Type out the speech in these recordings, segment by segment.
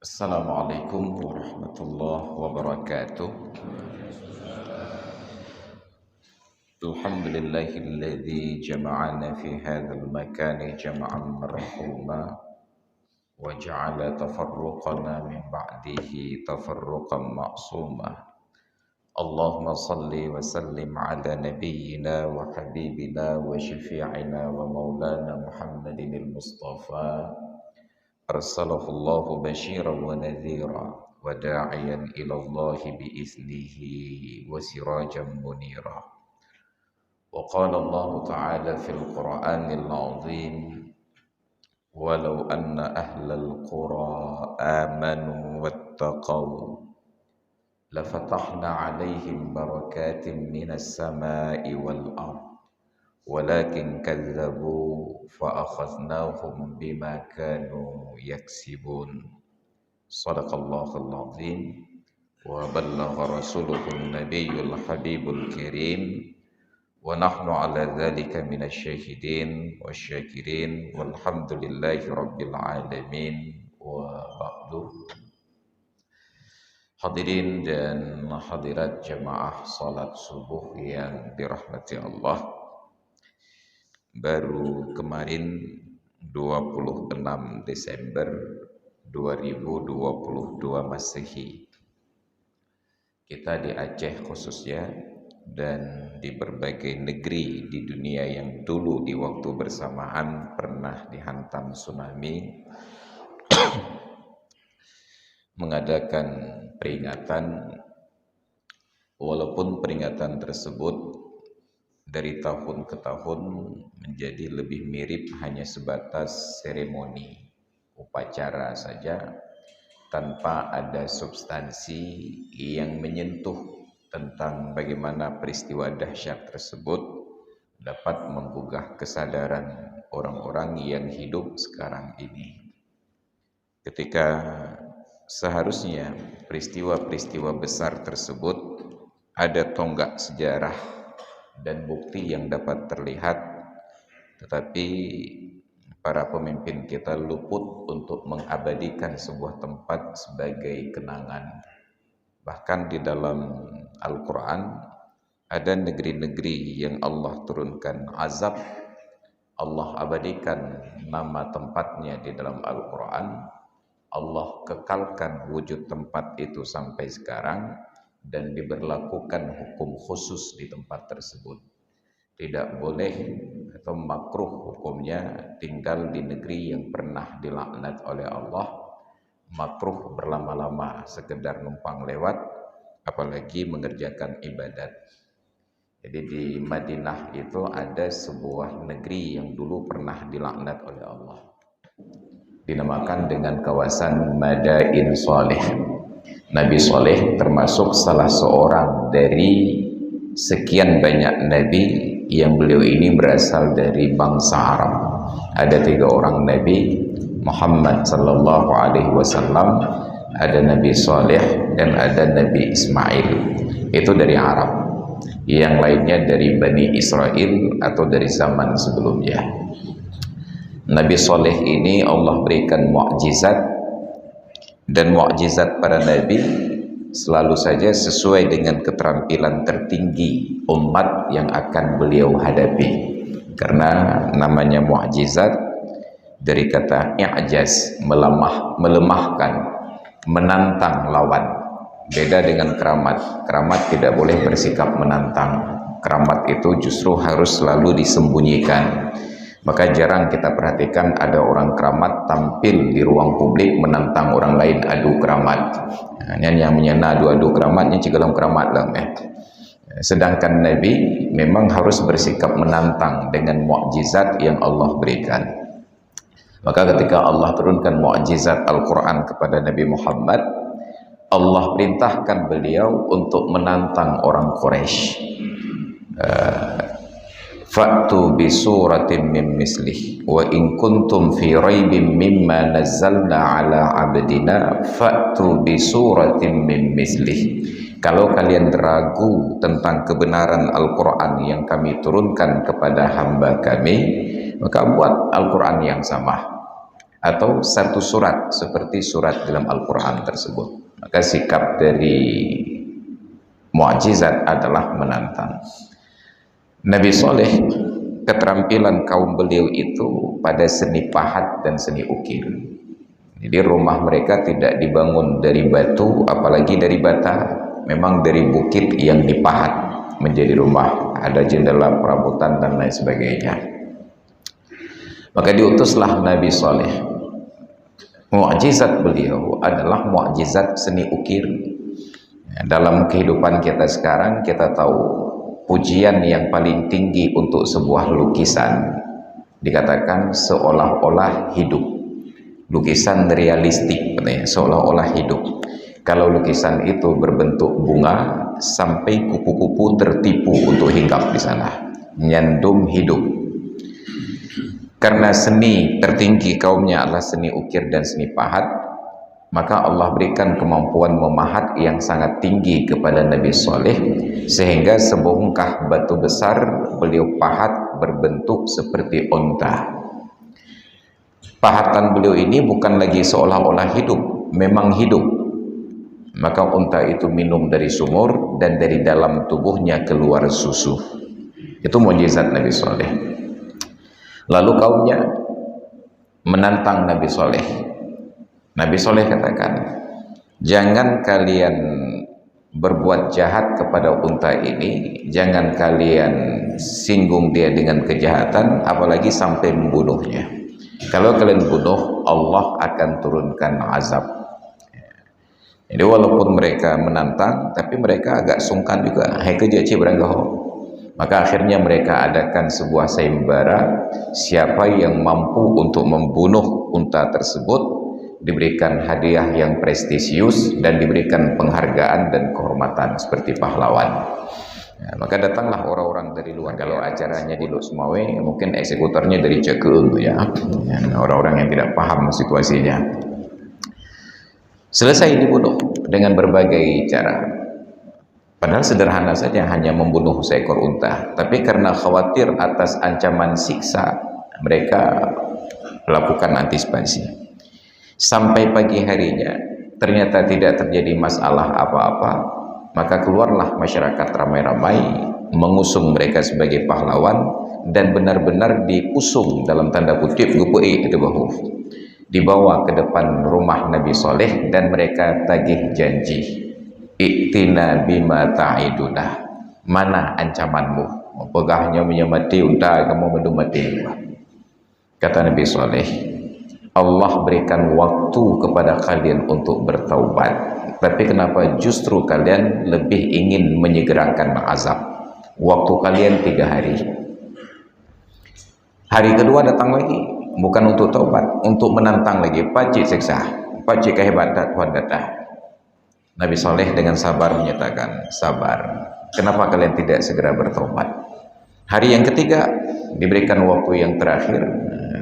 Assalamualaikum warahmatullahi wabarakatuh. Alhamdulillahilladzi jama'ana fi hadzal makani jam'an marhuma wa ja'ala tafarruqana min ba'dihi tafarruqan ma'suma. Allahumma salli wa sallim ala nabiyyina wa habibina wa syafi'ina wa maulana Muhammadin al-Mustafa arsalahullahu basyiran wa nadhira wa da'iyan ilallahi biiznihi wa sirajan munira. Wa qala Allah ta'ala fil Qur'anil 'azim walau anna ahlal qura amanu wattaqaw lafatahna 'alaihim barakatin minas sama'i wal ardh walakin kadzabu fa akhadnahum bima kanu yaksibun. Shadaqallahul azim wa ballagha rasuluhun nabiyyul habibul karim wa nahnu ala dzalika minasyahidin wasyakirin walhamdulillahi rabbil alamin wa ba'du. Hadirin dan hadirat jamaah salat subuh yang dirahmati Allah, baru kemarin 26 Desember 2022 Masehi kita di Aceh khususnya dan di berbagai negeri di dunia yang dulu di waktu bersamaan pernah dihantam tsunami mengadakan peringatan, walaupun peringatan tersebut dari tahun ke tahun menjadi lebih mirip hanya sebatas seremoni upacara saja tanpa ada substansi yang menyentuh tentang bagaimana peristiwa dahsyat tersebut dapat menggugah kesadaran orang-orang yang hidup sekarang ini. Ketika seharusnya peristiwa-peristiwa besar tersebut ada tonggak sejarah dan bukti yang dapat terlihat, tetapi para pemimpin kita luput untuk mengabadikan sebuah tempat sebagai kenangan. Bahkan di dalam Al-Quran ada negeri-negeri yang Allah turunkan azab, Allah abadikan nama tempatnya di dalam Al-Quran, Allah kekalkan wujud tempat itu sampai sekarang dan diberlakukan hukum khusus di tempat tersebut. Tidak boleh atau makruh hukumnya tinggal di negeri yang pernah dilaknat oleh Allah, makruh berlama-lama sekedar numpang lewat, apalagi mengerjakan ibadat. Jadi di Madinah itu ada sebuah negeri yang dulu pernah dilaknat oleh Allah, dinamakan dengan kawasan Madain Saleh. Nabi Saleh termasuk salah seorang dari sekian banyak nabi yang beliau ini berasal dari bangsa Arab. Ada 3 orang nabi, Muhammad sallallahu alaihi wasallam, ada Nabi Saleh dan ada Nabi Ismail. Itu dari Arab. Yang lainnya dari Bani Israel atau dari zaman sebelumnya. Nabi Saleh ini Allah berikan mukjizat, dan mukjizat para nabi selalu saja sesuai dengan keterampilan tertinggi umat yang akan beliau hadapi. Karena namanya mukjizat dari kata i'jaz, melemahkan, menantang lawan. Beda dengan keramat. Keramat tidak boleh bersikap menantang. Keramat itu justru harus selalu disembunyikan. Maka jarang kita perhatikan ada orang keramat tampil di ruang publik menantang orang lain adu keramat. Yang menyana adu keramatnya cigalam keramat lah. Sedangkan Nabi memang harus bersikap menantang dengan mukjizat yang Allah berikan. Maka ketika Allah turunkan mukjizat Al-Quran kepada Nabi Muhammad, Allah perintahkan beliau untuk menantang orang Quraisy. Fa'tu bi suratin min mislih wa in kuntum fi raibin mimma nazzalna ala abdina fa'tu bi suratin min mislih. Kalau kalian ragu tentang kebenaran Al-Quran yang kami turunkan kepada hamba kami, maka buat Al-Quran yang sama. atau satu surat seperti surat dalam Al-Quran tersebut. Maka sikap dari mukjizat adalah menantang. Nabi Soleh, keterampilan kaum beliau itu pada seni pahat dan seni ukir. Jadi rumah mereka tidak dibangun dari batu apalagi dari bata, memang dari bukit yang dipahat menjadi rumah, ada jendela, perabotan dan lain sebagainya. Maka diutuslah Nabi Soleh. Mukjizat beliau adalah mukjizat seni ukir. Dalam kehidupan kita sekarang kita tahu pujian yang paling tinggi untuk sebuah lukisan dikatakan seolah-olah hidup. Lukisan realistik, seolah-olah hidup. Kalau lukisan itu berbentuk bunga, sampai kupu-kupu tertipu untuk hinggap di sana, nyandung hidup. Karena seni tertinggi kaumnya adalah seni ukir dan seni pahat, maka Allah berikan kemampuan memahat yang sangat tinggi kepada Nabi Soleh, sehingga sebongkah batu besar beliau pahat berbentuk seperti unta. Pahatan beliau ini bukan lagi seolah-olah hidup, memang hidup. Maka unta itu minum dari sumur dan dari dalam tubuhnya keluar susu. Itu mukjizat Nabi Soleh. Lalu kaumnya menantang Nabi Soleh. Nabi Soleh katakan, jangan kalian berbuat jahat kepada unta ini, jangan kalian singgung dia dengan kejahatan, apalagi sampai membunuhnya. Kalau kalian bunuh, Allah akan turunkan azab. Jadi walaupun mereka menantang, tapi mereka agak sungkan juga. Hai kejaci beranggaho. Maka akhirnya mereka adakan sebuah sayembara, siapa yang mampu untuk membunuh unta tersebut diberikan hadiah yang prestisius dan diberikan penghargaan dan kehormatan seperti pahlawan. Ya, maka datanglah orang-orang dari luar. Kalau acaranya di Luk Sumawe, mungkin eksekutornya dari Cekeung ya, orang-orang yang tidak paham situasinya. Selesai dibunuh dengan berbagai cara. Padahal sederhana saja, hanya membunuh seekor unta. Tapi karena khawatir atas ancaman siksa, mereka melakukan antisipasi. Sampai pagi harinya, ternyata tidak terjadi masalah apa-apa. Maka keluarlah masyarakat ramai-ramai mengusung mereka sebagai pahlawan, dan benar-benar diusung dalam tanda kutip gupui itu bahu. Dibawa ke depan rumah Nabi Soleh dan mereka tagih janji. Iktina bima ta'iduna, mana ancamanmu? Pegahnya menyamati unta, kamu mendung mati. Kata Nabi Soleh, Allah berikan waktu kepada kalian untuk bertaubat, tapi kenapa justru kalian lebih ingin menyegerakan azab? Waktu kalian 3 hari. Hari kedua datang lagi, bukan untuk taubat, untuk menantang lagi. Pacik siksa, pacik kehebatan Tuhan datang. Nabi Soleh dengan sabar menyatakan, sabar, kenapa kalian tidak segera bertobat? Hari yang ketiga diberikan waktu yang terakhir.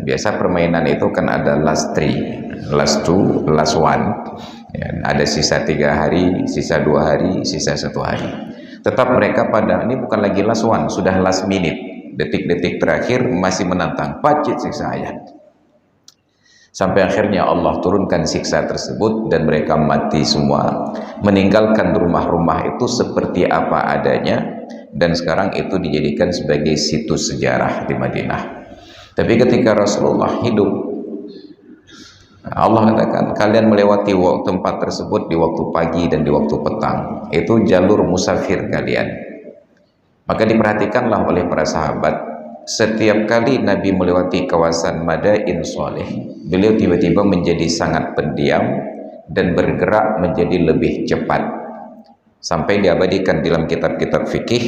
Biasa permainan itu kan ada last 3, last 2, last 1 ya, ada sisa 3 hari, sisa 2 hari, sisa 1 hari. Tetap mereka pada, ini bukan lagi last 1, sudah last minute, detik-detik terakhir masih menantang, pacit siksa ayat. Sampai akhirnya Allah turunkan siksa tersebut dan mereka mati semua, meninggalkan rumah-rumah itu seperti apa adanya, dan sekarang itu dijadikan sebagai situs sejarah di Madinah. Tapi ketika Rasulullah hidup, Allah katakan, kalian melewati tempat tersebut di waktu pagi dan di waktu petang, itu jalur musafir kalian. Maka diperhatikanlah oleh para sahabat, setiap kali Nabi melewati kawasan Madain Soleh, beliau tiba-tiba menjadi sangat pendiam dan bergerak menjadi lebih cepat. Sampai diabadikan dalam kitab-kitab fikih,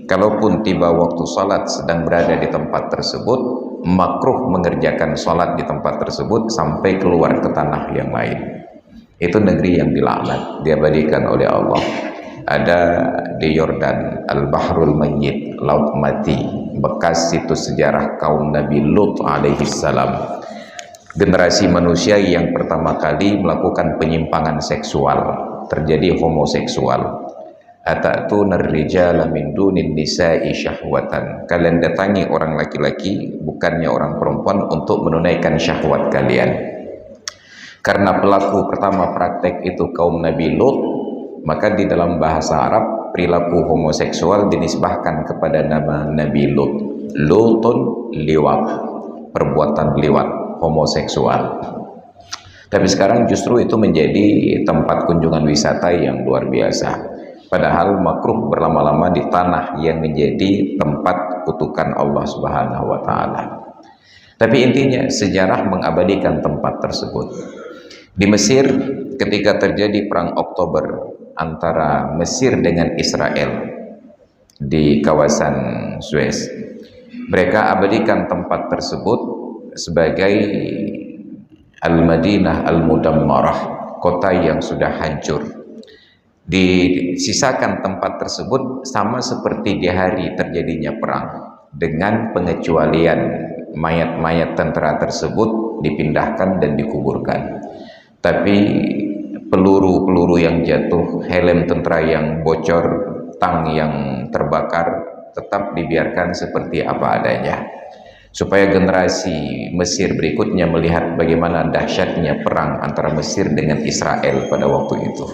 kalaupun tiba waktu salat sedang berada di tempat tersebut, makruh mengerjakan salat di tempat tersebut sampai keluar ke tanah yang lain. Itu negeri yang dilaknat, diabadikan oleh Allah. Ada di Yordan, Al-Bahrul Mayyit, Laut Mati, bekas situs sejarah kaum Nabi Lut alaihi salam. Generasi manusia yang pertama kali melakukan penyimpangan seksual, terjadi homoseksual. Atatuna ar-rijala min dunin nisa'i syahwatan. Kalian datangi orang laki-laki bukannya orang perempuan untuk menunaikan syahwat kalian. Karena pelaku pertama praktek itu kaum Nabi Lut, maka di dalam bahasa Arab perilaku homoseksual dinisbahkan kepada nama Nabi Lut. Lutun, liwat, perbuatan liwat, homoseksual. Tapi sekarang justru itu menjadi tempat kunjungan wisata yang luar biasa. Padahal makruh berlama-lama di tanah yang menjadi tempat kutukan Allah Subhanahu wa taala. Tapi intinya sejarah mengabadikan tempat tersebut. Di Mesir ketika terjadi perang Oktober antara Mesir dengan Israel di kawasan Suez, mereka abadikan tempat tersebut sebagai Al-Madinah Al-Mudammarah, kota yang sudah hancur. Disisakan tempat tersebut sama seperti di hari terjadinya perang, dengan pengecualian mayat-mayat tentara tersebut dipindahkan dan dikuburkan. Tapi peluru-peluru yang jatuh, helm tentara yang bocor, tang yang terbakar tetap dibiarkan seperti apa adanya, supaya generasi Mesir berikutnya melihat bagaimana dahsyatnya perang antara Mesir dengan Israel pada waktu itu.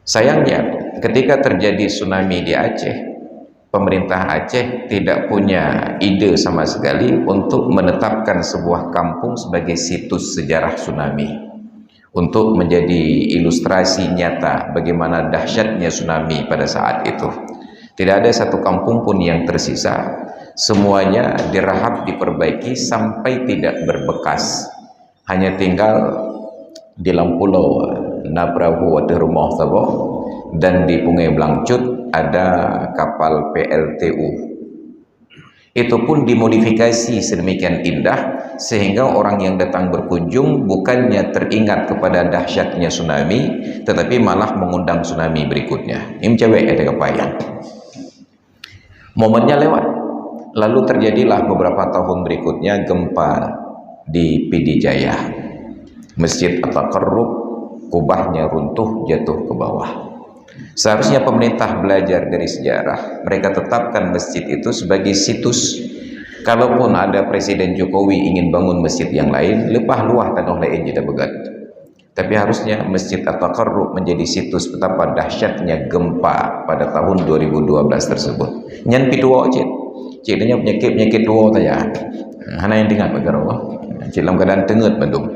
Sayangnya ketika terjadi tsunami di Aceh, pemerintah Aceh tidak punya ide sama sekali untuk menetapkan sebuah kampung sebagai situs sejarah tsunami, untuk menjadi ilustrasi nyata bagaimana dahsyatnya tsunami pada saat itu. Tidak ada satu kampung pun yang tersisa, semuanya dirahap, diperbaiki sampai tidak berbekas. Hanya tinggal di pulau Nabrahu ada rumah Taboh, dan di Pungai Blangcut ada kapal PLTU. Itu pun dimodifikasi sedemikian indah sehingga orang yang datang berkunjung bukannya teringat kepada dahsyatnya tsunami, tetapi malah mengundang tsunami berikutnya. Ini cewek ada kepayan. Momennya lewat, lalu terjadilah beberapa tahun berikutnya gempa di Pidijaya. Masjid At-Taqarrub, kubahnya runtuh jatuh ke bawah. Seharusnya pemerintah belajar dari sejarah, mereka tetapkan masjid itu sebagai situs. Kalaupun ada Presiden Jokowi ingin bangun masjid yang lain, lepah luah tanah lain tidak begat. Tapi harusnya Masjid At-Taqarrub menjadi situs betapa dahsyatnya gempa pada tahun 2012 tersebut. Nyan piduo cik, ciknya penyakit dua saja. Hana yang dengar bagi Allah. Cik dalam keadaan tengut bandung.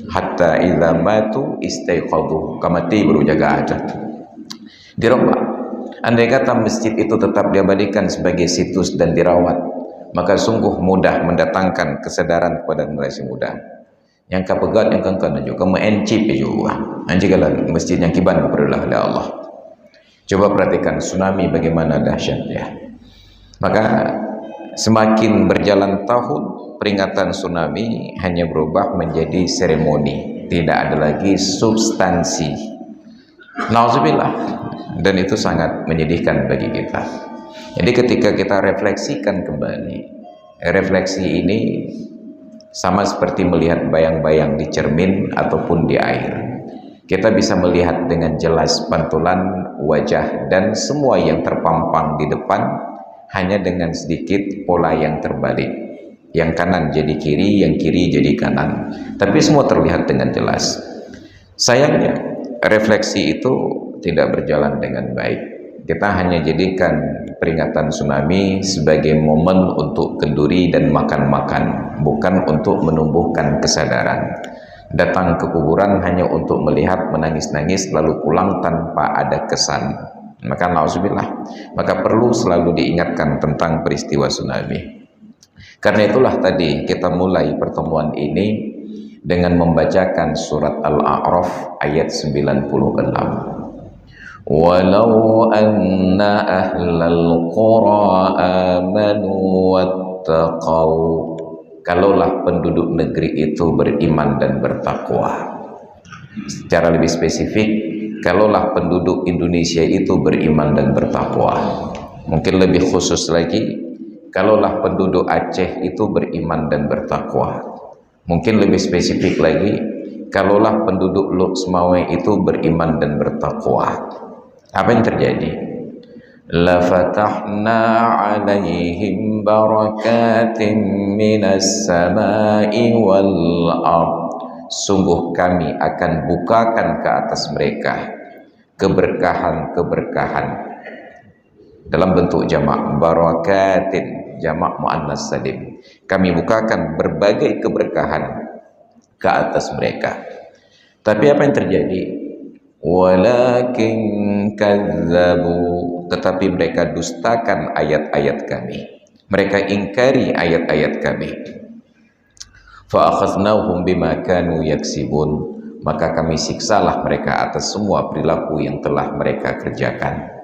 Hatta idza matu istaiqadhu, kamati baru jaga aja. Dirombak. Andai kata masjid itu tetap diabadikan sebagai situs dan dirawat, maka sungguh mudah mendatangkan kesadaran kepada generasi muda. Yang kapegat yang kengkan juga, kamu encip juga. Anjikalah masjid yang kiban kepada Allah. Coba perhatikan tsunami bagaimana dahsyatnya. Maka semakin berjalan tahun, peringatan tsunami hanya berubah menjadi seremoni, tidak ada lagi substansi. Nauzubillah. Dan itu sangat menyedihkan bagi kita. Jadi ketika kita refleksikan kembali, refleksi ini sama seperti melihat bayang-bayang di cermin ataupun di air. Kita bisa melihat dengan jelas pantulan wajah dan semua yang terpampang di depan, hanya dengan sedikit pola yang terbalik. Yang kanan jadi kiri, yang kiri jadi kanan. Tapi semua terlihat dengan jelas. Sayangnya refleksi itu tidak berjalan dengan baik. Kita hanya jadikan peringatan tsunami sebagai momen untuk kenduri dan makan-makan, bukan untuk menumbuhkan kesadaran. Datang ke kuburan hanya untuk melihat, menangis-nangis, lalu pulang tanpa ada kesan. Maka nauzubillah, maka perlu selalu diingatkan tentang peristiwa tsunami. Karena itulah tadi kita mulai pertemuan ini dengan membacakan surat Al-A'raf ayat 96. Walau anna ahlal qura amanu wattaqau, kalaulah penduduk negeri itu beriman dan bertakwa. Secara lebih spesifik, kalaulah penduduk Indonesia itu beriman dan bertakwa. Mungkin lebih khusus lagi, kalaulah penduduk Aceh itu beriman dan bertakwa. Mungkin lebih spesifik lagi, kalaulah penduduk Luxmawe itu beriman dan bertakwa. Apa yang terjadi? La fatahna 'alaihim barakatim minas sama'i wal ard sungguh kami akan bukakan ke atas mereka keberkahan-keberkahan dalam bentuk jamak, barakatin, jamak muannas salim. Kami bukakan berbagai keberkahan ke atas mereka. Tapi apa yang terjadi? Walakin kadzabu, tetapi mereka dustakan ayat-ayat kami, mereka ingkari ayat-ayat kami. Fa akhadnahum bima kanu yaksibun, maka kami siksalah mereka atas semua perilaku yang telah mereka kerjakan.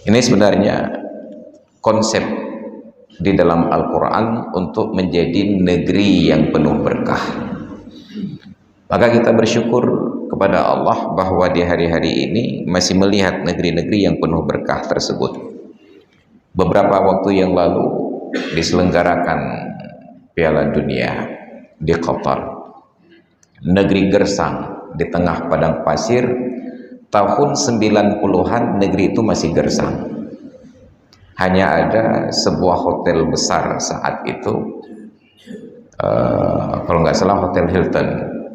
Ini sebenarnya konsep di dalam Al-Quran untuk menjadi negeri yang penuh berkah. Maka kita bersyukur kepada Allah bahwa di hari-hari ini masih melihat negeri-negeri yang penuh berkah tersebut. Beberapa waktu yang lalu diselenggarakan Piala Dunia di Qatar, negeri gersang di tengah padang pasir. Tahun 90-an negeri itu masih gersang. Hanya ada sebuah hotel besar saat itu, kalau nggak salah Hotel Hilton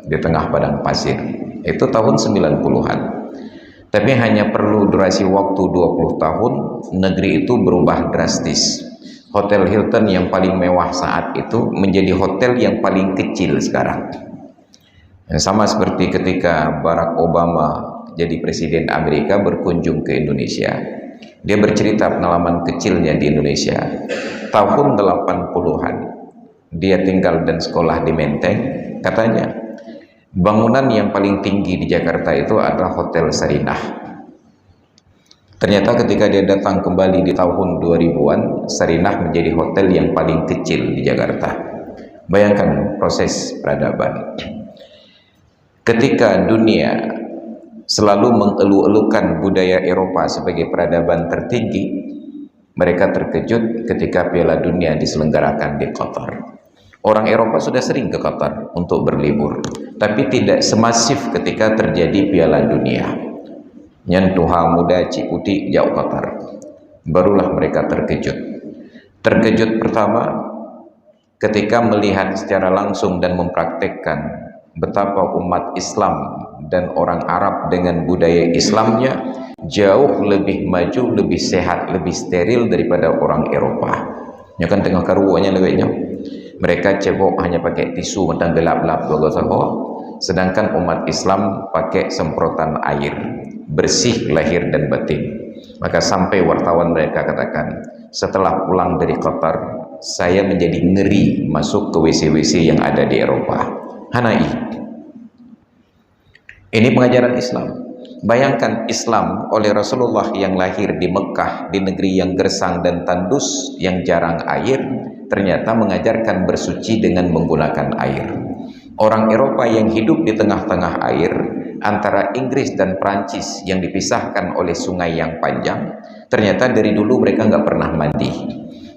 di tengah padang pasir. Itu tahun 90-an. Tapi hanya perlu durasi waktu 20 tahun, negeri itu berubah drastis. Hotel Hilton yang paling mewah saat itu menjadi hotel yang paling kecil sekarang. Sama seperti ketika Barack Obama jadi presiden Amerika berkunjung ke Indonesia. Dia bercerita pengalaman kecilnya di Indonesia. Tahun 80-an dia tinggal dan sekolah di Menteng. Katanya bangunan yang paling tinggi di Jakarta itu adalah Hotel Sarinah. Ternyata ketika dia datang kembali di tahun 2000-an, Sarinah menjadi hotel yang paling kecil di Jakarta. Bayangkan proses peradaban. Ketika dunia selalu mengeluh-elukan budaya Eropa sebagai peradaban tertinggi, mereka terkejut ketika Piala Dunia diselenggarakan di Qatar. Orang Eropa sudah sering ke Qatar untuk berlibur, tapi tidak semasif ketika terjadi Piala Dunia. Nyentuha muda Ciputi jauh Qatar. Barulah mereka terkejut. Terkejut pertama ketika melihat secara langsung dan mempraktekkan betapa umat Islam dan orang Arab dengan budaya Islamnya jauh lebih maju, lebih sehat, lebih steril daripada orang Eropa. Ya kan tengah karuanya lebihnya. Mereka cebok hanya pakai tisu mentang gelap-gelap sedangkan umat Islam pakai semprotan air bersih lahir dan batin. Maka sampai wartawan mereka katakan, setelah pulang dari Qatar, saya menjadi ngeri masuk ke WC-WC yang ada di Eropa. Hanai. Ini pengajaran Islam. Bayangkan Islam oleh Rasulullah yang lahir di Mekah, di negeri yang gersang dan tandus, yang jarang air, ternyata mengajarkan bersuci dengan menggunakan air. Orang Eropa yang hidup di tengah-tengah air, antara Inggris dan Prancis yang dipisahkan oleh sungai yang panjang, ternyata dari dulu mereka nggak pernah mandi.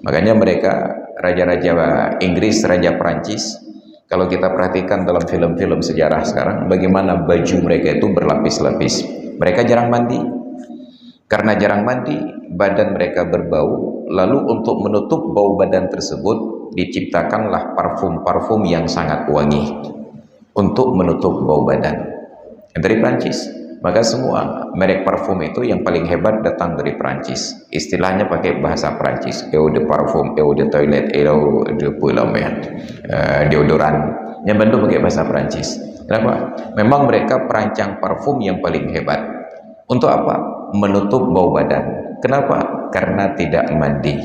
Makanya mereka, raja-raja Inggris, raja Prancis, kalau kita perhatikan dalam film-film sejarah sekarang, bagaimana baju mereka itu berlapis-lapis. Mereka jarang mandi. Karena jarang mandi, badan mereka berbau. Lalu untuk menutup bau badan tersebut, diciptakanlah parfum-parfum yang sangat wangi untuk menutup bau badan. Dari Prancis. Maka semua merek parfum itu yang paling hebat datang dari Prancis. Istilahnya pakai bahasa Prancis. Eau de parfum, eau de toilette, eau de poulamet, deodoran. Yang bentuk pakai bahasa Prancis. Kenapa? Memang mereka perancang parfum yang paling hebat. Untuk apa? Menutup bau badan. Kenapa? Karena tidak mandi.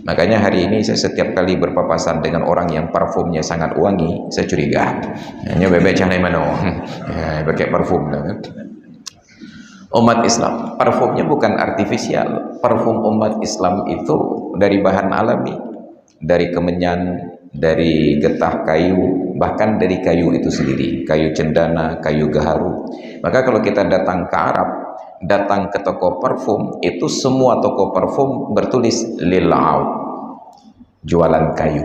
Makanya hari ini saya setiap kali berpapasan dengan orang yang parfumnya sangat wangi, saya curiga. Hanya bebek canai mano. Pakai parfum. Umat Islam, parfumnya bukan artifisial. Parfum umat Islam itu dari bahan alami, dari kemenyan, dari getah kayu, bahkan dari kayu itu sendiri, kayu cendana, kayu gaharu. Maka kalau kita datang ke Arab, datang ke toko parfum, itu semua toko parfum bertulis lil aud, jualan kayu,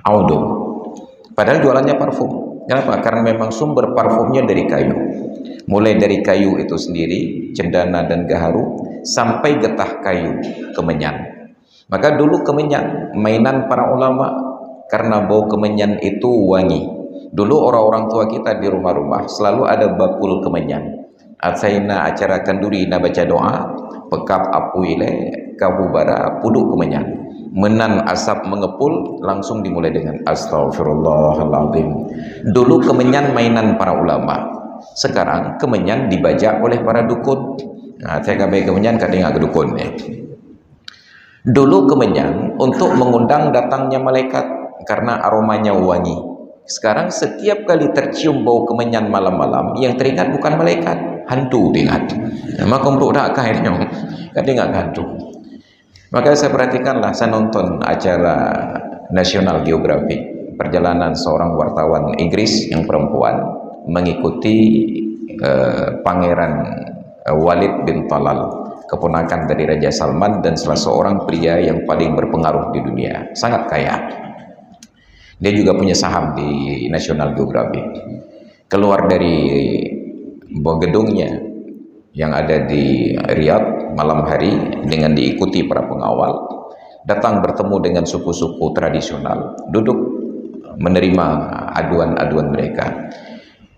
audum. Padahal jualannya parfum. Kenapa? Karena memang sumber parfumnya dari kayu. Mulai dari kayu itu sendiri, cendana dan gaharu, sampai getah kayu, kemenyan. Maka dulu kemenyan, mainan para ulama, karena bau kemenyan itu wangi. Dulu orang-orang tua kita di rumah-rumah selalu ada bakul kemenyan. Atsaina acara kenduri na baca doa, pekap apuile kabubara puduk kemenyan. Menan asap mengepul langsung dimulai dengan astagfirullahaladzim. Dulu kemenyan mainan para ulama. Sekarang kemenyan dibajak oleh para dukun. Nah, saya kabai kemenyan kadang ke dukun ya. Dulu kemenyan untuk mengundang datangnya malaikat karena aromanya wangi. Sekarang setiap kali tercium bau kemenyan malam-malam, yang teringat bukan malaikat, hantu teringat. Maka umruk dak kainnya, kadang hantu. Maka saya perhatikanlah, saya nonton acara National Geographic, perjalanan seorang wartawan Inggris yang perempuan mengikuti Pangeran Walid bin Talal, keponakan dari Raja Salman dan salah seorang pria yang paling berpengaruh di dunia, sangat kaya. Dia juga punya saham di National Geographic. Keluar dari gedungnya yang ada di Riyadh malam hari dengan diikuti para pengawal, datang bertemu dengan suku-suku tradisional, duduk menerima aduan-aduan mereka.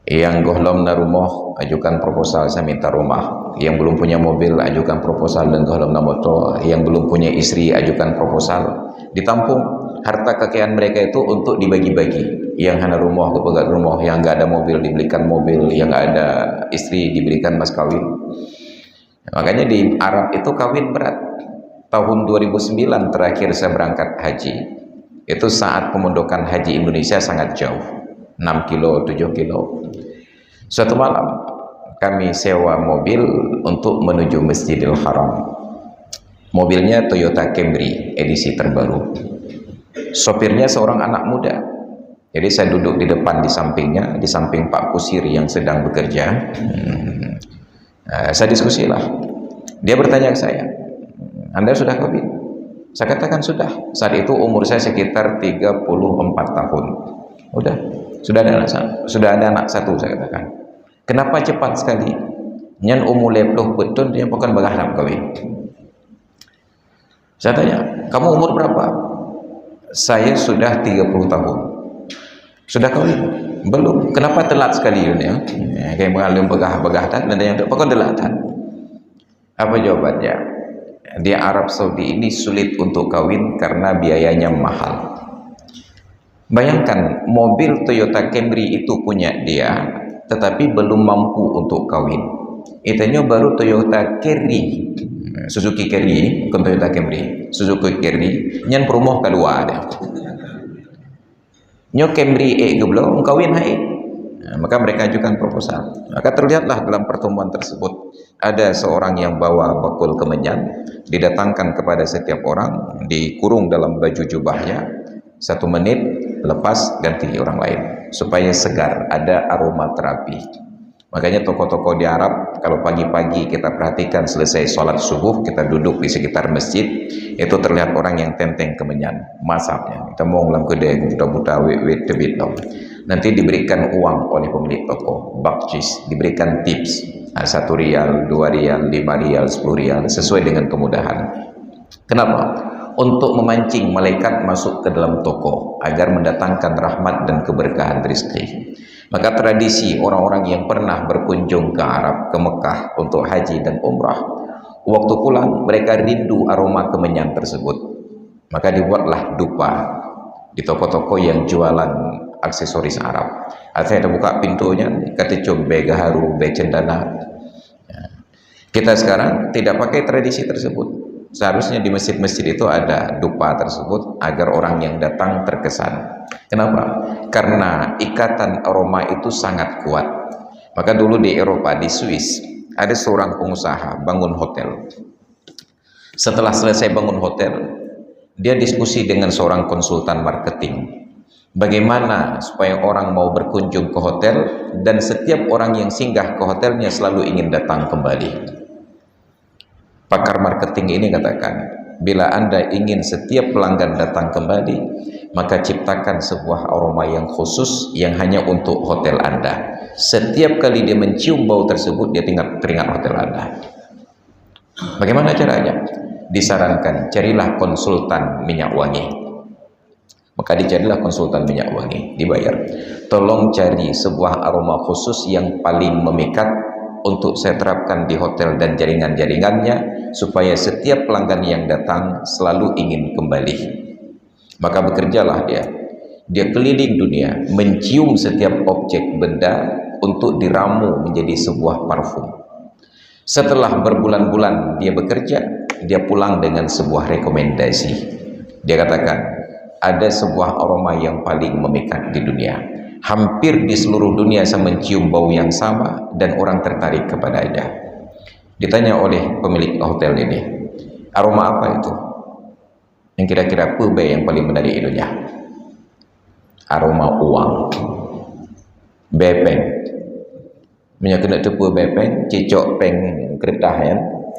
Yang gohlom na rumah ajukan proposal, saya minta rumah. Yang belum punya mobil ajukan proposal dan gohlom na motor. Yang belum punya istri ajukan proposal. Ditampung harta kekayaan mereka itu untuk dibagi-bagi. Yang hanya rumah kepegat rumah, yang nggak ada mobil dibelikan mobil, yang nggak ada istri diberikan mas kawin. Makanya di Arab itu kawin berat. Tahun 2009 terakhir saya berangkat haji, itu saat pemondokan haji Indonesia sangat jauh, 6 kilo, 7 kilo. Suatu malam kami sewa mobil untuk menuju Masjidil Haram. Mobilnya Toyota Camry edisi terbaru. Sopirnya seorang anak muda. Jadi saya duduk di depan, di sampingnya, di samping Pak Kusir yang sedang bekerja. Saya diskusilah. Dia bertanya ke saya, "Anda sudah kawin?" Saya katakan sudah. Saat itu umur saya sekitar 34 tahun. Udah, sudah ada anak satu, saya katakan. Kenapa cepat sekali? Nyan umur 20 betul dia bukan berharap kawin. Saya tanya, "Kamu umur berapa?" "Saya sudah 30 tahun." "Sudah kawin?" "Belum." "Kenapa telat sekali ini ya?" Kayak mengalami begah-begah dan yang pokok telatan. Apa jawabannya? Di Arab Saudi ini sulit untuk kawin karena biayanya mahal. Bayangkan, mobil Toyota Camry itu punya dia, tetapi belum mampu untuk kawin. Itunya baru Toyota Carry, Suzuki Carry, bukan Toyota Camry, Suzuki Carry, nyan promoh kedua ada. Nyo Camry geblo kawin hai. Maka mereka ajukan proposal. Maka terlihatlah dalam pertemuan tersebut ada seorang yang bawa bakul kemenyan, didatangkan kepada setiap orang, dikurung dalam baju jubahnya, 1 menit lepas ganti orang lain supaya segar, ada aroma terapi. Makanya toko-toko di Arab kalau pagi-pagi kita perhatikan selesai sholat subuh, kita duduk di sekitar masjid, itu terlihat orang yang tenteng kemenyan masaknya. Kita mau ulang kedai buta-buta wet tebit dong. Nanti diberikan uang oleh pemilik toko, bakcis, diberikan tips, 1 rial, 2 rial, 5 rial, 10 rial sesuai dengan kemudahan. Kenapa? Untuk memancing malaikat masuk ke dalam toko agar mendatangkan rahmat dan keberkahan rezeki. Maka tradisi orang-orang yang pernah berkunjung ke Arab, ke Mekah untuk haji dan umrah, waktu pulang mereka rindu aroma kemenyan tersebut. Maka dibuatlah dupa di toko-toko yang jualan aksesoris Arab. Saya buka pintunya, kata coba gaharu, becendana. Kita sekarang tidak pakai tradisi tersebut. Seharusnya di masjid-masjid itu ada dupa tersebut agar orang yang datang terkesan. Kenapa? Karena ikatan aroma itu sangat kuat. Maka dulu di Eropa, di Swiss, ada seorang pengusaha bangun hotel. Setelah selesai bangun hotel, dia diskusi dengan seorang konsultan marketing. Bagaimana supaya orang mau berkunjung ke hotel dan setiap orang yang singgah ke hotelnya selalu ingin datang kembali. Pakar marketing ini katakan, bila Anda ingin setiap pelanggan datang kembali, maka ciptakan sebuah aroma yang khusus yang hanya untuk hotel Anda. Setiap kali dia mencium bau tersebut, dia teringat hotel Anda. Bagaimana caranya? Disarankan, carilah konsultan minyak wangi. Maka dicarilah konsultan minyak wangi, dibayar. Tolong cari sebuah aroma khusus yang paling memikat untuk saya terapkan di hotel dan jaringan-jaringannya, supaya setiap pelanggan yang datang selalu ingin kembali. Maka bekerjalah dia keliling dunia, mencium setiap objek benda untuk diramu menjadi sebuah parfum. Setelah berbulan-bulan dia bekerja, dia pulang dengan sebuah rekomendasi. Dia katakan, ada sebuah aroma yang paling memikat di dunia. Hampir di seluruh dunia saya mencium bau yang sama dan orang tertarik kepadanya. Ditanya oleh pemilik hotel ini, aroma apa itu? Yang kira-kira apa yang paling menarik di dunia? Aroma uang. Bepeng. Minyak kena tepu bepeng, cicok peng kertas ya,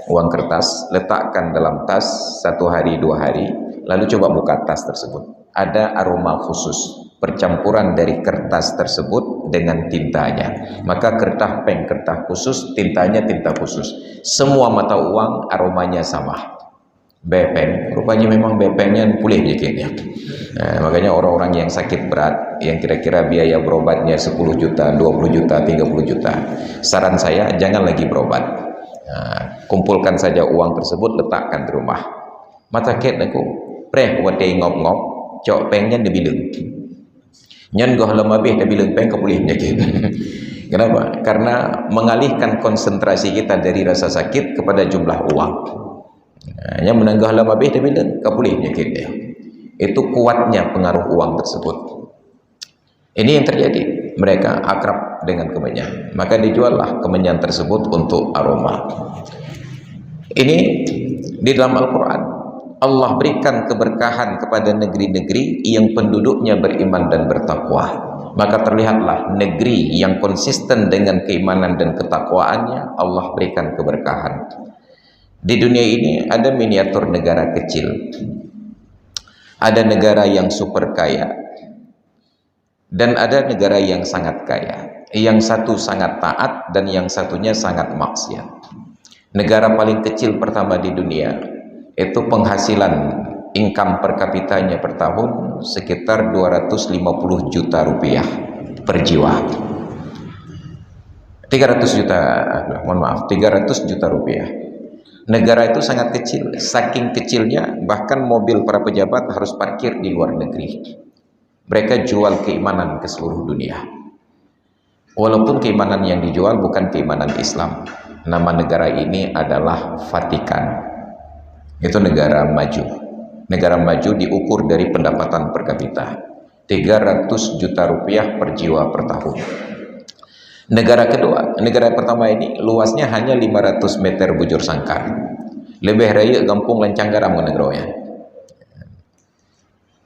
uang kertas, letakkan dalam tas 1 hari 2 hari, lalu coba buka tas tersebut. Ada aroma khusus, percampuran dari kertas tersebut dengan tintanya. Maka kertas peng kertas khusus, tintanya tinta khusus. Semua mata uang aromanya sama. Bepeng, rupanya memang bepengnya pulih sedikitnya. Nah, makanya orang-orang yang sakit berat, yang kira-kira biaya berobatnya 10 juta, 20 juta, 30 juta, saran saya jangan lagi berobat. Kumpulkan saja uang tersebut, letakkan di rumah. Mata ket aku, preh wate ngop-ngop, cok pengnya de bileng. Nyan goh lemabih de bileng peng kepulih penyakit. Kenapa? Karena mengalihkan konsentrasi kita dari rasa sakit kepada jumlah uang. Yang menanggah lama lebih dia bilang kapulih penyakit dia. Itu kuatnya pengaruh uang tersebut. Ini yang terjadi. Mereka akrab dengan kemenyan, maka dijuallah kemenyan tersebut untuk aroma. Ini di dalam Al-Quran. Allah berikan keberkahan kepada negeri-negeri yang penduduknya beriman dan bertakwa. Maka terlihatlah negeri yang konsisten dengan keimanan dan ketakwaannya, Allah berikan keberkahan. Di dunia ini ada miniatur negara kecil, ada negara yang super kaya, dan ada negara yang sangat kaya. Yang satu sangat taat dan yang satunya sangat maksiat. Negara paling kecil pertama di dunia itu penghasilan income per kapitanya per tahun sekitar 250 juta rupiah per jiwa. 300 juta rupiah. Negara itu sangat kecil, saking kecilnya bahkan mobil para pejabat harus parkir di luar negeri. Mereka jual keimanan ke seluruh dunia. Walaupun keimanan yang dijual bukan keimanan Islam. Nama negara ini adalah Vatikan. Itu negara maju. Negara maju diukur dari pendapatan per kapita. 300 juta rupiah per jiwa per tahun. Negara kedua, negara pertama ini luasnya hanya 500 meter bujur sangkar. Lebih raya gampung lancang garam negara.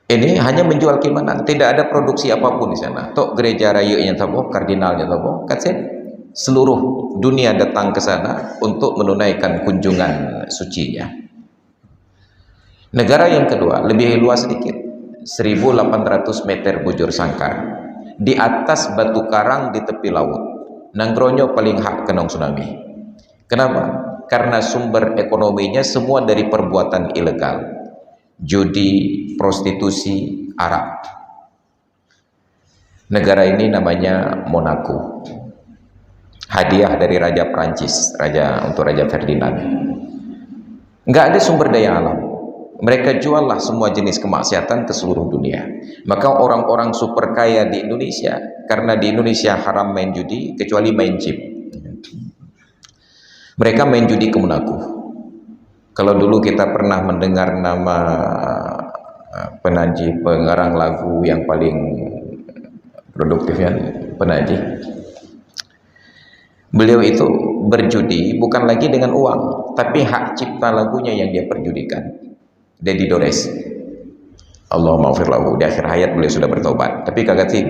Ini hanya menjual keimanan, tidak ada produksi apapun di sana. Tok gereja rayanya taboh, kardinalnya taboh, katset seluruh dunia datang ke sana untuk menunaikan kunjungan sucinya. Negara yang kedua lebih luas sedikit, 1800 meter bujur sangkar. Di atas batu karang di tepi laut. Nangronyo paling hak kenong tsunami. Kenapa? Karena sumber ekonominya semua dari perbuatan ilegal. Judi, prostitusi, arak. Negara ini namanya Monaco. Hadiah dari Raja Prancis, untuk Raja Ferdinand. Nggak ada sumber daya alam. Mereka juallah semua jenis kemaksiatan ke seluruh dunia. Maka orang-orang super kaya di Indonesia, karena di Indonesia haram main judi kecuali main chip. Mereka main judi ke Monaco. Kalau dulu kita pernah mendengar nama penaji pengarang lagu yang paling produktifnya, penaji. Beliau itu berjudi bukan lagi dengan uang, tapi hak cipta lagunya yang dia perjudikan. Dedi Dores, Allahumma ghfir lahu. Di akhir hayat beliau sudah bertobat, tapi kagak sih.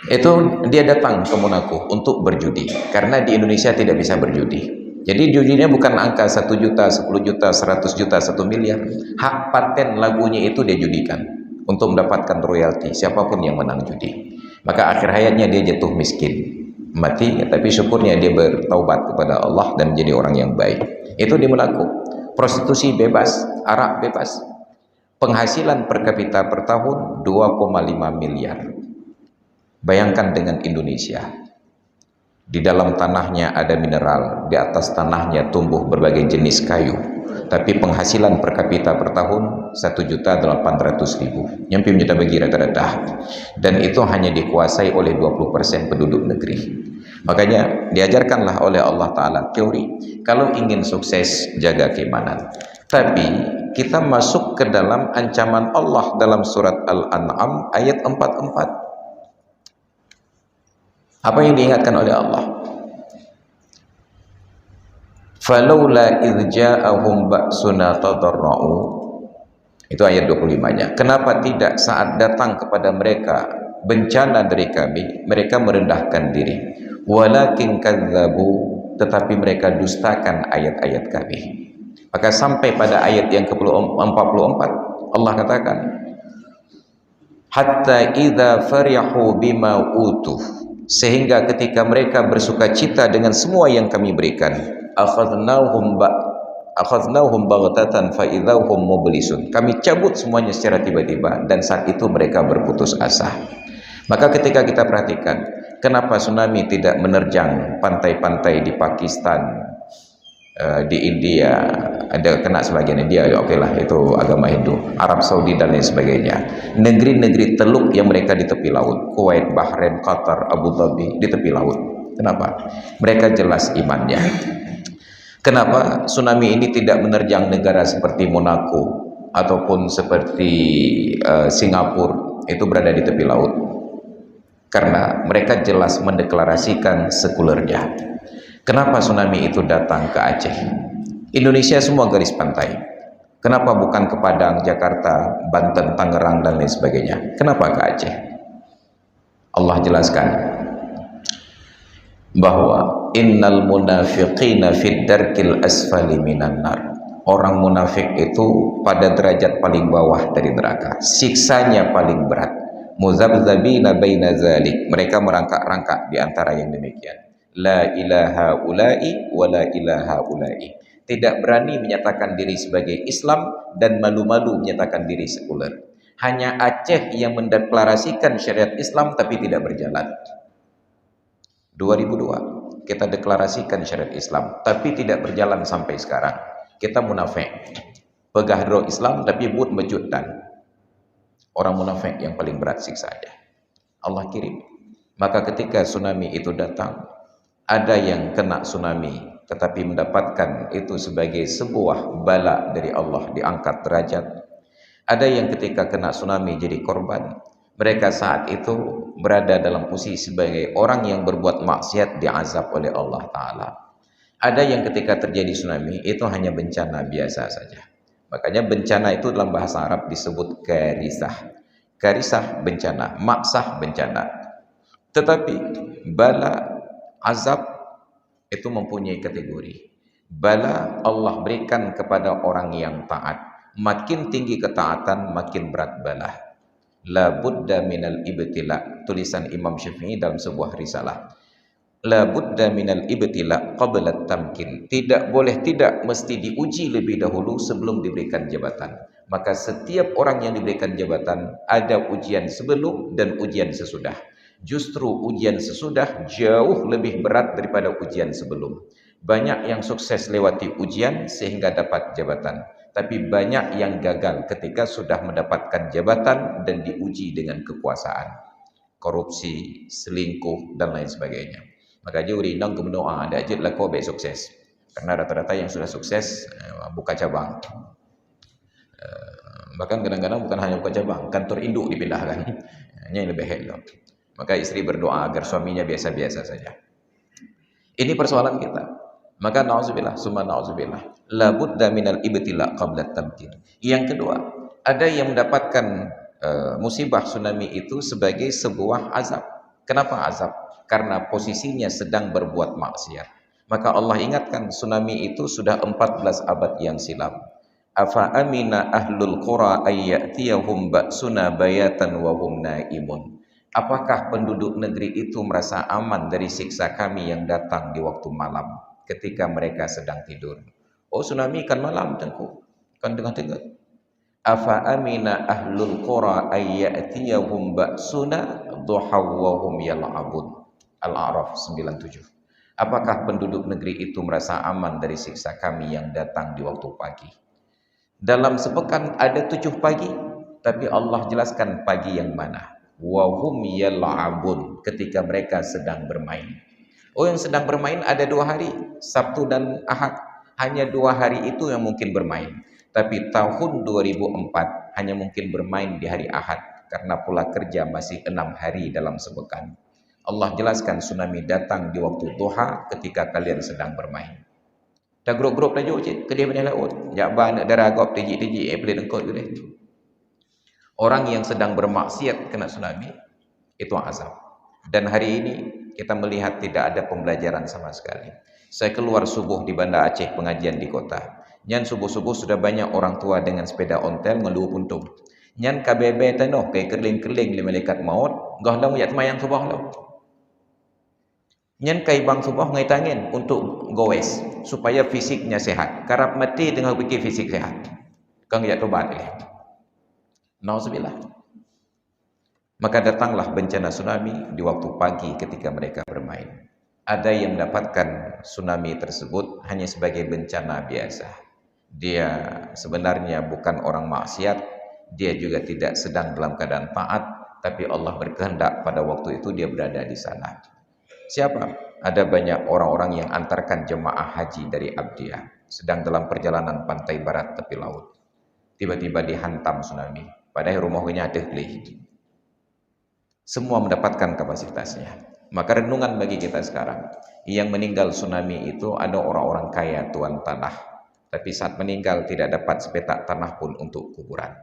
Itu dia datang ke Monaco untuk berjudi, karena di Indonesia tidak bisa berjudi. Jadi judinya bukan angka 1 juta, 10 juta, 100 juta, 1 miliar. Hak paten lagunya itu dia judikan untuk mendapatkan royalti siapapun yang menang judi. Maka akhir hayatnya dia jatuh miskin, mati, tapi syukurnya dia bertaubat kepada Allah dan menjadi orang yang baik. Itu di Monaco. Prostitusi bebas, arak bebas. Penghasilan per kapita per tahun 2,5 miliar. Bayangkan dengan Indonesia. Di dalam tanahnya ada mineral, di atas tanahnya tumbuh berbagai jenis kayu. Tapi penghasilan per kapita per tahun 1.800.000. Nyampe menjadi bagi rata-rata. Dan itu hanya dikuasai oleh 20% penduduk negeri. Makanya diajarkanlah oleh Allah Ta'ala teori. Kalau ingin sukses, jaga keimanan. Tapi kita masuk ke dalam ancaman Allah dalam surat Al-An'am ayat 44. Apa yang diingatkan oleh Allah? Falaula idh ja'ahum ba'suna tadarra'u. Itu ayat 25-nya. Kenapa tidak saat datang kepada mereka bencana dari kami, mereka merendahkan diri. Walakin kadzabu, tetapi mereka dustakan ayat-ayat kami. Maka sampai pada ayat yang ke-44 Allah katakan, hatta idza farihu bima utuh, sehingga ketika mereka bersuka cita dengan semua yang kami berikan, akhadnahum baghtatan fa idzahum mublisun, kami cabut semuanya secara tiba-tiba dan saat itu mereka berputus asa. Maka ketika kita perhatikan kenapa tsunami tidak menerjang pantai-pantai di Pakistan, di India, ada kena sebagian India, ya oke lah, itu agama Hindu, Arab Saudi dan lain sebagainya, negeri-negeri teluk yang mereka di tepi laut, Kuwait, Bahrain, Qatar, Abu Dhabi, di tepi laut. Kenapa? Mereka jelas imannya. Kenapa tsunami ini tidak menerjang negara seperti Monaco ataupun seperti Singapura, itu berada di tepi laut? Karena mereka jelas mendeklarasikan sekulernya. Kenapa tsunami itu datang ke Aceh? Indonesia semua garis pantai. Kenapa bukan ke Padang, Jakarta, Banten, Tangerang dan lain sebagainya? Kenapa ke Aceh? Allah jelaskan bahwa innal munafiqina fid darkil asfali minan nar. Orang munafik itu pada derajat paling bawah dari neraka. Siksanya paling berat. Muzabzabina baina zalik. Mereka merangkak-rangkak di antara yang demikian. La ilaha ulai wa la ilaha ulai. Tidak berani menyatakan diri sebagai Islam dan malu-malu menyatakan diri sekuler. Hanya Aceh yang mendeklarasikan syariat Islam tapi tidak berjalan. 2002 kita deklarasikan syariat Islam tapi tidak berjalan sampai sekarang. Kita munafik, pegah roh Islam tapi buat mejutan. Orang munafik yang paling berat siksanya Allah kirim. Maka ketika tsunami itu datang, ada yang kena tsunami tetapi mendapatkan itu sebagai sebuah bala dari Allah, diangkat derajat. Ada yang ketika kena tsunami jadi korban, mereka saat itu berada dalam posisi sebagai orang yang berbuat maksiat, diazab oleh Allah Ta'ala. Ada yang ketika terjadi tsunami itu hanya bencana biasa saja. Makanya bencana itu dalam bahasa Arab disebut karisah. Karisah bencana, maksah bencana. Tetapi bala, azab itu mempunyai kategori. Bala Allah berikan kepada orang yang taat. Makin tinggi ketaatan, makin berat bala. La budda minal ibtila. Tulisan Imam Syafi'i dalam sebuah risalah. La budda minal ibtila qabla tamkin. Tidak boleh tidak, mesti diuji lebih dahulu sebelum diberikan jabatan. Maka setiap orang yang diberikan jabatan ada ujian sebelum dan ujian sesudah. Justru ujian sesudah jauh lebih berat daripada ujian sebelum. Banyak yang sukses lewati ujian sehingga dapat jabatan, tapi banyak yang gagal ketika sudah mendapatkan jabatan dan diuji dengan kekuasaan, korupsi, selingkuh dan lain sebagainya. Maka juri nang berdoa ada ajit lah kau baik sukses. Karena rata-rata yang sudah sukses buka cabang. Bahkan kadang-kadang bukan hanya buka cabang, kantor induk dipindahkan. Hanya yang lebih hebat. Maka istri berdoa agar suaminya biasa-biasa saja. Ini persoalan kita. Maka na'udzubillah, summa na'udzubillah. La budda minal ibtila qabla tamkin. Yang kedua, ada yang mendapatkan musibah tsunami itu sebagai sebuah azab. Kenapa azab? Karena posisinya sedang berbuat maksiat. Maka Allah ingatkan tsunami itu sudah 14 abad yang silam. Afa amina ahlul qura ayyatiyahum ba'suna bayatan wa hum naimun. Apakah penduduk negeri itu merasa aman dari siksa kami yang datang di waktu malam ketika mereka sedang tidur? Oh, tsunami kan malam tengku, kan tengah-tengah. Afa amina ahlul qura ayyatiyahum ba'suna duhaw wa hum yal'abun. Al-A'raf 97. Apakah penduduk negeri itu merasa aman dari siksa kami yang datang di waktu pagi? Dalam sepekan ada 7 pagi, tapi Allah jelaskan pagi yang mana. Wa hum yal'abun, ketika mereka sedang bermain. Oh, yang sedang bermain ada 2 hari, Sabtu dan Ahad. Hanya 2 hari itu yang mungkin bermain. Tapi tahun 2004 hanya mungkin bermain di hari Ahad, karena pola kerja masih 6 hari dalam sepekan. Allah jelaskan tsunami datang di waktu duha ketika kalian sedang bermain. Dah grup-grup dah jauh cik, ke dia punya laut. Jakba nak darah gop tejik-tejik, boleh dengkot boleh. Orang yang sedang bermaksiat kena tsunami, itu azab. Dan hari ini kita melihat tidak ada pembelajaran sama sekali. Saya keluar subuh di Banda Aceh pengajian di kota. Nyan subuh-subuh sudah banyak orang tua dengan sepeda ontel ngeluh puntung. Nyan kabebe tanoh kayak kerling-kerling li malaikat maut, gah lam yak semayang subuh lam. Nyan kai bang subuh ngai tangin untuk goes supaya fisiknya sehat. Karap mati tengah fikir fisik sehat. Kang yak tobat leh. Nauzubillah. Maka datanglah bencana tsunami di waktu pagi ketika mereka bermain. Ada yang mendapatkan tsunami tersebut hanya sebagai bencana biasa. Dia sebenarnya bukan orang maksiat, dia juga tidak sedang dalam keadaan taat, tapi Allah berkehendak pada waktu itu dia berada di sana. Siapa? Ada banyak orang-orang yang antarkan jemaah haji dari Abdiyah, sedang dalam perjalanan pantai barat tepi laut. Tiba-tiba dihantam tsunami. Padahal rumahnya ada gelih. Semua mendapatkan kapasitasnya. Maka renungan bagi kita sekarang, yang meninggal tsunami itu ada orang-orang kaya tuan tanah, tapi saat meninggal tidak dapat sepetak tanah pun untuk kuburan.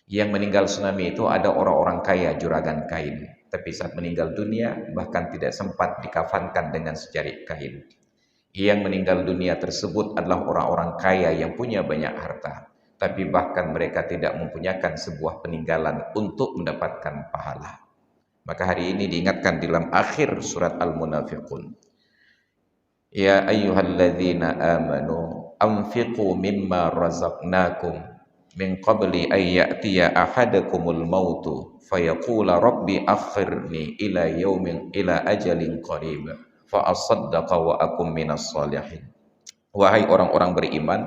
Yang meninggal tsunami itu ada orang-orang kaya juragan kain, tapi saat meninggal dunia bahkan tidak sempat dikafankan dengan sejarik kain. Yang meninggal dunia tersebut adalah orang-orang kaya yang punya banyak harta, tapi bahkan mereka tidak mempunyakan sebuah peninggalan untuk mendapatkan pahala. Maka hari ini diingatkan dalam akhir surat Al-Munafiqun. Ya ayyuhalladzina amanu anfiqu mimma razaqnakum min qabli an ya'tiya ahadakumul mautu fayaqula rabbi akhirni ila ajalin qarib fa asaddaqa wa akum minas solihin. Wahai orang-orang beriman,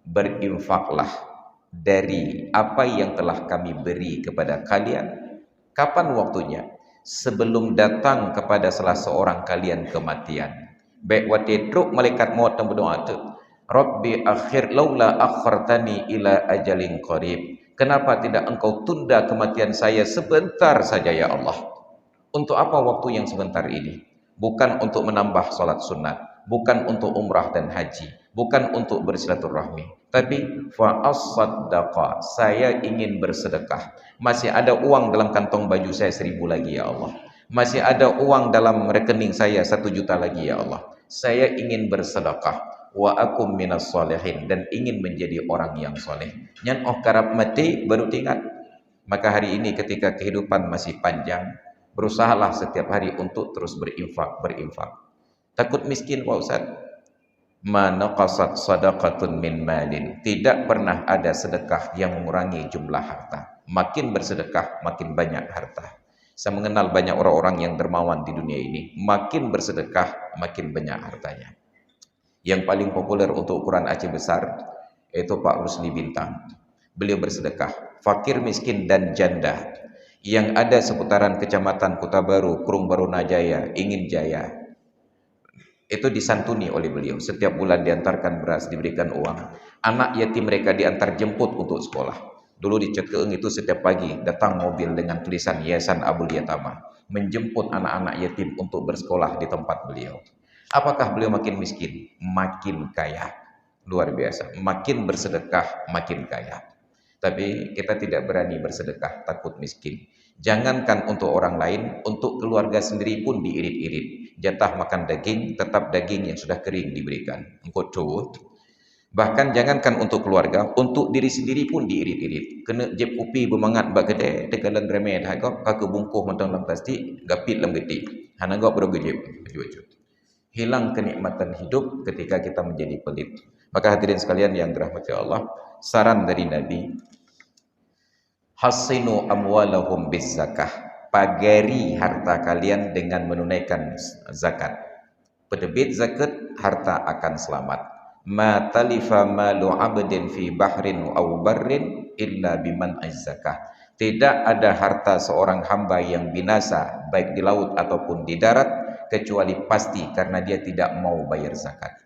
berinfaklah dari apa yang telah kami beri kepada kalian. Kapan waktunya? Sebelum datang kepada salah seorang kalian kematian. Baik wati truk malaikat maut dan berdoa tu, Rabbi akhir laula akhartani ila ajalin qarib. Kenapa tidak engkau tunda kematian saya sebentar saja ya Allah? Untuk apa waktu yang sebentar ini? Bukan untuk menambah salat sunat, bukan untuk umrah dan haji, bukan untuk bersilaturahmi, tapi fa as-saddaqa, saya ingin bersedekah. Masih ada uang dalam kantong baju saya 1.000 lagi ya Allah. Masih ada uang dalam rekening saya 1 juta lagi ya Allah. Saya ingin bersedekah wa akum minas solihin, dan ingin menjadi orang yang soleh. Nyan oh karap mati baru tinggal. Maka hari ini ketika kehidupan masih panjang, berusahalah setiap hari untuk terus berinfak. Takut miskin Pak Ustaz? Manaqasat sadaqatun min malin. Tidak pernah ada sedekah yang mengurangi jumlah harta. Makin bersedekah, makin banyak harta. Saya mengenal banyak orang-orang yang dermawan di dunia ini. Makin bersedekah, makin banyak hartanya. Yang paling populer untuk ukuran Aceh besar, yaitu Pak Rusli Bintang. Beliau bersedekah. Fakir, miskin, dan janda yang ada seputaran kecamatan Kota Baru, Kurung Barunajaya, Ingin Jaya, itu disantuni oleh beliau. Setiap bulan diantarkan beras, diberikan uang. Anak yatim mereka diantar jemput untuk sekolah. Dulu di Cekeeng itu setiap pagi datang mobil dengan tulisan Yayasan Abul Yatama, menjemput anak-anak yatim untuk bersekolah di tempat beliau. Apakah beliau makin miskin? Makin kaya. Luar biasa. Makin bersedekah, makin kaya. Tapi kita tidak berani bersedekah, takut miskin. Jangankan untuk orang lain, untuk keluarga sendiri pun diirit-irit. Jatah makan daging, tetap daging yang sudah kering diberikan. Bahkan jangankan untuk keluarga, untuk diri sendiri pun diirit-irit. Kena jeb kopi bermangat bak gede, tekalan remeh dah kau, kaki bungkuh mentang dalam plastik, gapit dalam geti. Hana kau perlu gejeb. Hilang kenikmatan hidup ketika kita menjadi pelit. Maka hadirin sekalian yang dirahmati Allah, saran dari Nabi, Hassinu amwalahum biz zakah. Pagari harta kalian dengan menunaikan zakat. Penerbit zakat, harta akan selamat. Ma talifa malu abdin fi bahrin aw barrin illa biman zakah. Tidak ada harta seorang hamba yang binasa baik di laut ataupun di darat kecuali pasti karena dia tidak mau bayar zakat.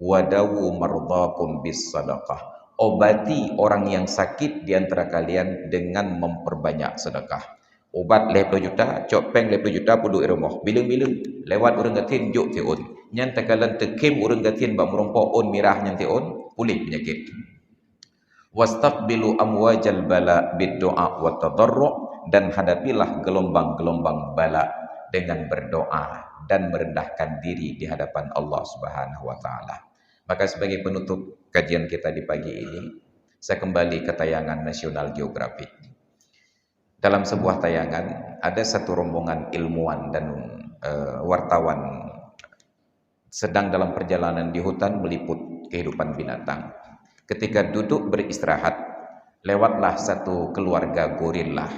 Wadawu mardakum bis sadaqah. Obati orang yang sakit di antara kalian dengan memperbanyak sedekah. Obat 50 juta, copeng 50 juta puduk rumah. Bila-bila lewat orang gatin juk tiun. Nyan takalan tekim orang gatin bak merompok on mirah nyan tiun, pulih penyakit. Wastaqbilu amwajal bala bid-du'a wa tadarru', dan hadapilah gelombang-gelombang bala dengan berdoa dan merendahkan diri di hadapan Allah Subhanahu wa taala. Maka sebagai penutup kajian kita di pagi ini, saya kembali ke tayangan National Geographic. Dalam sebuah tayangan ada satu rombongan ilmuwan dan wartawan sedang dalam perjalanan di hutan meliput kehidupan binatang. Ketika duduk beristirahat, lewatlah satu keluarga gorila.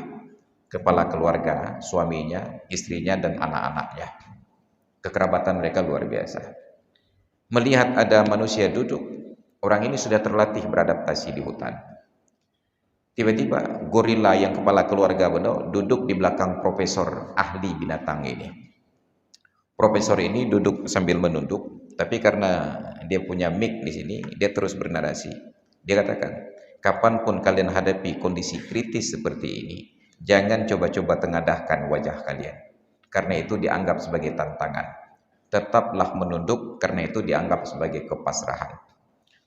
Kepala keluarga, suaminya, istrinya dan anak-anaknya. Kekerabatan mereka luar biasa. Melihat ada manusia duduk, orang ini sudah terlatih beradaptasi di hutan. Tiba-tiba gorila yang kepala keluarga benar duduk di belakang profesor ahli binatang ini. Profesor ini duduk sambil menunduk, tapi karena dia punya mic di sini, dia terus bernarasi. Dia katakan, kapanpun kalian hadapi kondisi kritis seperti ini, jangan coba-coba tengadahkan wajah kalian, karena itu dianggap sebagai tantangan. Tetaplah menunduk, karena itu dianggap sebagai kepasrahan.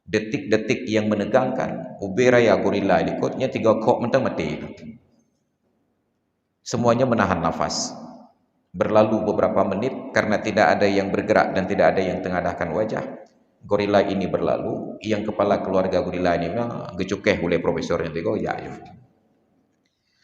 Detik-detik yang menegangkan, uberaya gorila ikutnya 3 kok mentang mati. Semuanya menahan nafas. Berlalu beberapa menit karena tidak ada yang bergerak dan tidak ada yang tengadahkan wajah. Gorila ini berlalu, yang kepala keluarga gorila ini gecukeh oleh profesornya tiga ya.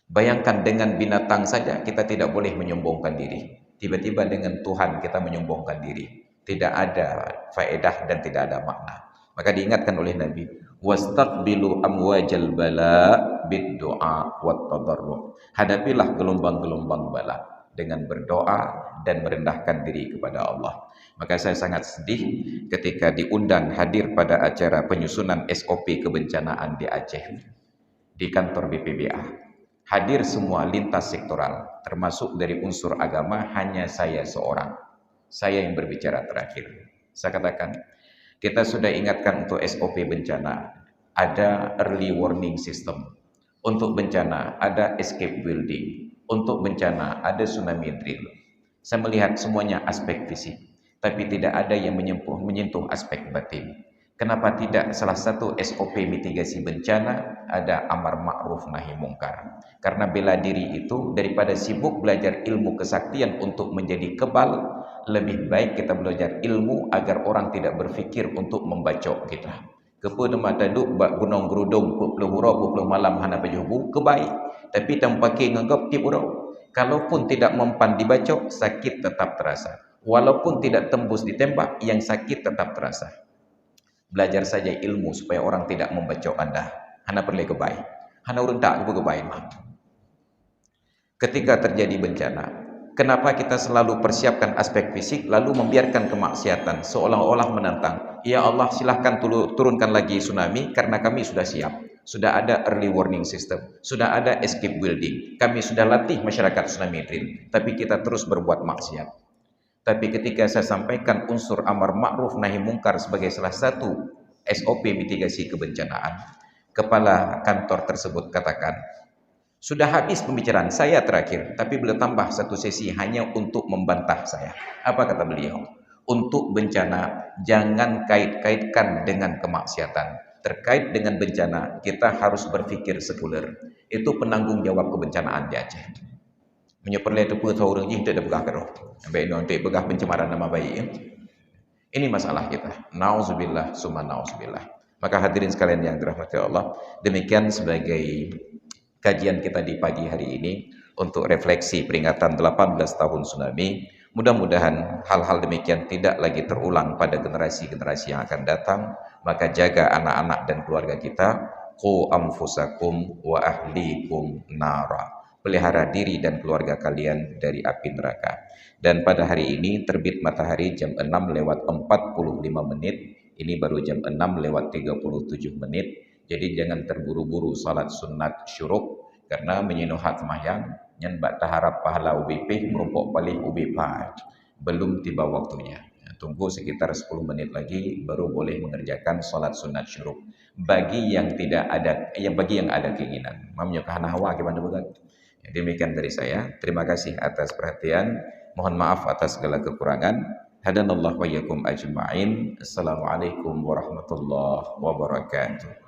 Bayangkan dengan binatang saja kita tidak boleh menyombongkan diri. Tiba-tiba dengan Tuhan kita menyombongkan diri. Tidak ada faedah dan tidak ada makna. Maka diingatkan oleh Nabi, wastaqbilu amwajal bala bid-du'a wat tadarru'. Hadapilah gelombang-gelombang bala dengan berdoa dan merendahkan diri kepada Allah. Maka saya sangat sedih ketika diundang hadir pada acara penyusunan SOP kebencanaan di Aceh di kantor BPBA. Hadir semua lintas sektoral, termasuk dari unsur agama, hanya saya seorang. Saya yang berbicara terakhir. Saya katakan, kita sudah ingatkan untuk SOP bencana, ada early warning system. Untuk bencana, ada escape building. Untuk bencana, ada tsunami drill. Saya melihat semuanya aspek fisik, tapi tidak ada yang menyentuh aspek batin. Kenapa tidak salah satu SOP mitigasi bencana ada amar ma'ruf nahi mungkar? Karena bela diri itu daripada sibuk belajar ilmu kesaktian untuk menjadi kebal, lebih baik kita belajar ilmu agar orang tidak berfikir untuk membacok kita. Kepada mata duk bak gunung gerudung pukul hurau pukul malam hana pajuhu kebaik, tapi tampaki nganggap tipurau. Kalaupun tidak mempan dibacok, sakit tetap terasa. Walaupun tidak tembus ditembak, yang sakit tetap terasa. Belajar saja ilmu supaya orang tidak membacok Anda. Hana perlu kebaik. Hana urun tak kebaik mah. Ketika terjadi bencana, kenapa kita selalu persiapkan aspek fisik lalu membiarkan kemaksiatan seolah-olah menantang? Ya Allah, silahkan turunkan lagi tsunami karena kami sudah siap. Sudah ada early warning system, sudah ada escape building. Kami sudah latih masyarakat tsunami drill, tapi kita terus berbuat maksiat. Tapi ketika saya sampaikan unsur amar ma'ruf nahi mungkar sebagai salah satu SOP mitigasi kebencanaan, kepala kantor tersebut katakan, sudah habis pembicaraan saya terakhir, tapi beliau tambah satu sesi hanya untuk membantah saya. Apa kata beliau? Untuk bencana, jangan kait-kaitkan dengan kemaksiatan. Terkait dengan bencana, kita harus berfikir sekuler. Itu penanggung jawab kebencanaan di Aceh. Menyeperlai itu pun orang ini tidak begah keroh. Sampai ini untuk begah pencemaran nama baik. Ya? Ini masalah kita. Nauzubillah, summa nauzubillah. Maka hadirin sekalian yang dirahmati Allah, demikian sebagai kajian kita di pagi hari ini untuk refleksi peringatan 18 tahun tsunami. Mudah-mudahan hal-hal demikian tidak lagi terulang pada generasi-generasi yang akan datang. Maka jaga anak-anak dan keluarga kita, qu anfusakum wa ahlikum nara. Pelihara diri dan keluarga kalian dari api neraka. Dan pada hari ini terbit matahari jam 6:45. Ini baru jam 6:37. Jadi jangan terburu-buru salat sunat syuruk karena menyenuhat semayang nyen bak taharap pahala UBP merumpok palih UB belum tiba waktunya. Tunggu sekitar 10 menit lagi baru boleh mengerjakan salat sunat syuruk. Bagi yang tidak ada, bagi yang ada keinginan. Mamnyukah hawa gimana bukan? Demikian dari saya. Terima kasih atas perhatian. Mohon maaf atas segala kekurangan. Hadanallahu wa iyyakum ajma'in. Assalamualaikum warahmatullahi wabarakatuh.